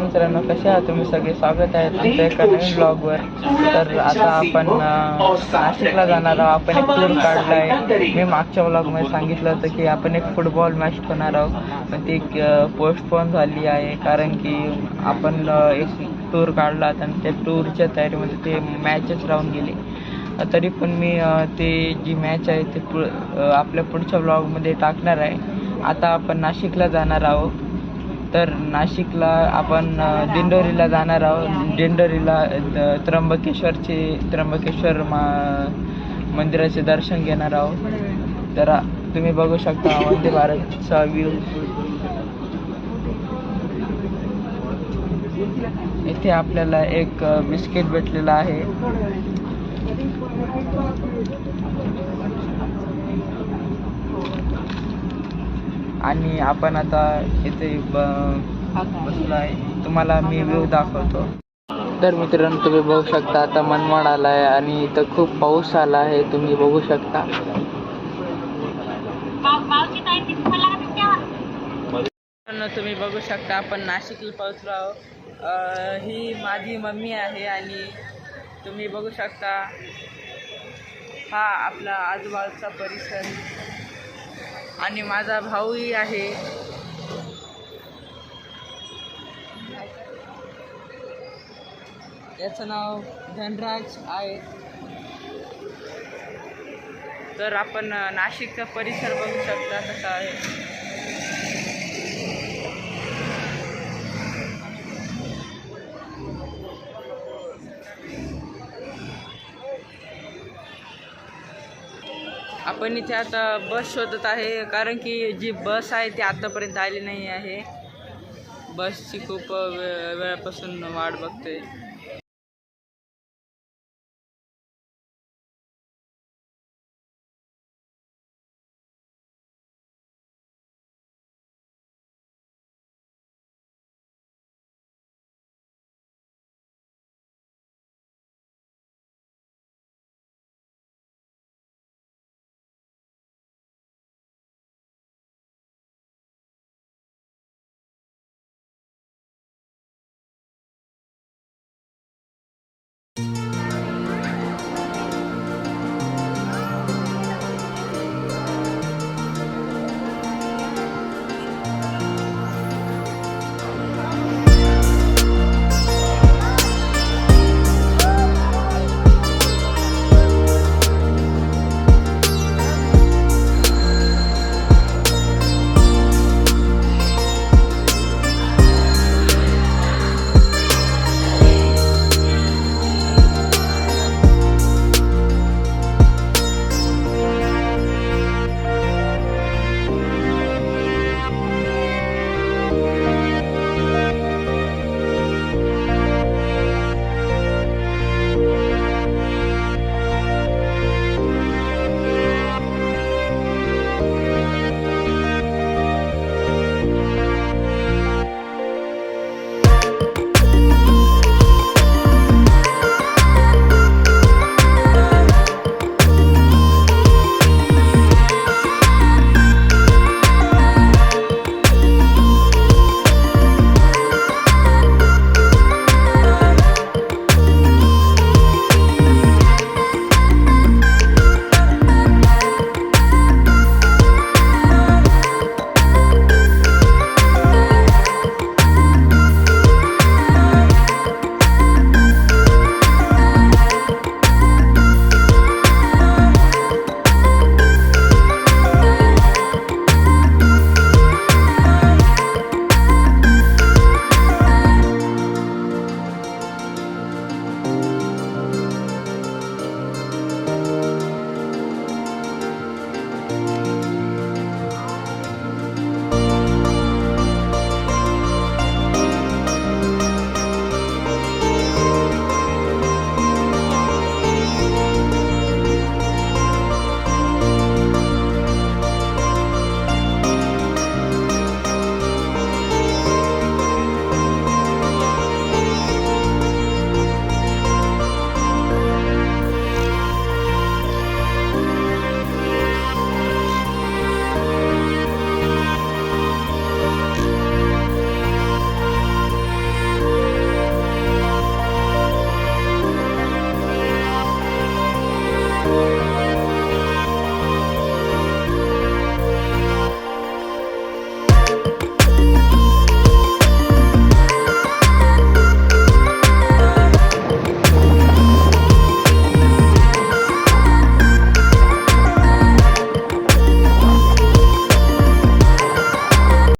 मित्रांनो, कसे आहात तुम्ही सगळे? स्वागत आहे तुमच्या एका नवीन ब्लॉगवर. तर आता आपण नाशिकला जाणार आहोत. आपण एक टूर काढला आहे. मी मागच्या ब्लॉगमध्ये सांगितलं होतं की आपण एक फुटबॉल मॅच होणार आहोत, पण ती पोस्टपोन झाली आहे कारण की आपण एक टूर काढला आणि त्या टूरच्या तयारीमध्ये ते मॅचच राहून गेली. तरी पण मी ते जी मॅच आहे ते आपल्या पुढच्या ब्लॉगमध्ये टाकणार आहे. आता आपण नाशिकला जाणार आहोत. तर नाशिकला आपण दिंडोरीला जाणार आहोत. दिंडोरीला त्र्यंबकेश्वर मंदिराचे दर्शन घेणार आहोत. तर तुम्ही बघू शकता वंदे भारतचा व्ह्यू. इथे आपल्याला एक बिस्किट भेटलेला आहे. आणि आपण आता इथे बसलो आहे. तुम्हाला मी व्ह्यू दाखवतो. तर मित्रांनो, तुम्ही बघू शकता आता मनमाड आला आहे आणि इथं खूप पाऊस आला आहे. तुम्ही बघू शकता. तुम्ही बघू शकता आपण नाशिकला पोहोचलो आहोत. ही माझी मम्मी आहे आणि तुम्ही बघू शकता हा आपला आजूबाजूचा परिसर आणि माझा भाऊही आहे. याचं नाव धनराज आहे. तर आपण नाशिकचा परिसर बघू शकता कसा आहे. आपण इथे आता बस शोधत आहे कारण की जी बस आहे ती आतापर्यंत आली नाही आहे. बसची खूप वेळापासून वाट बघतोय.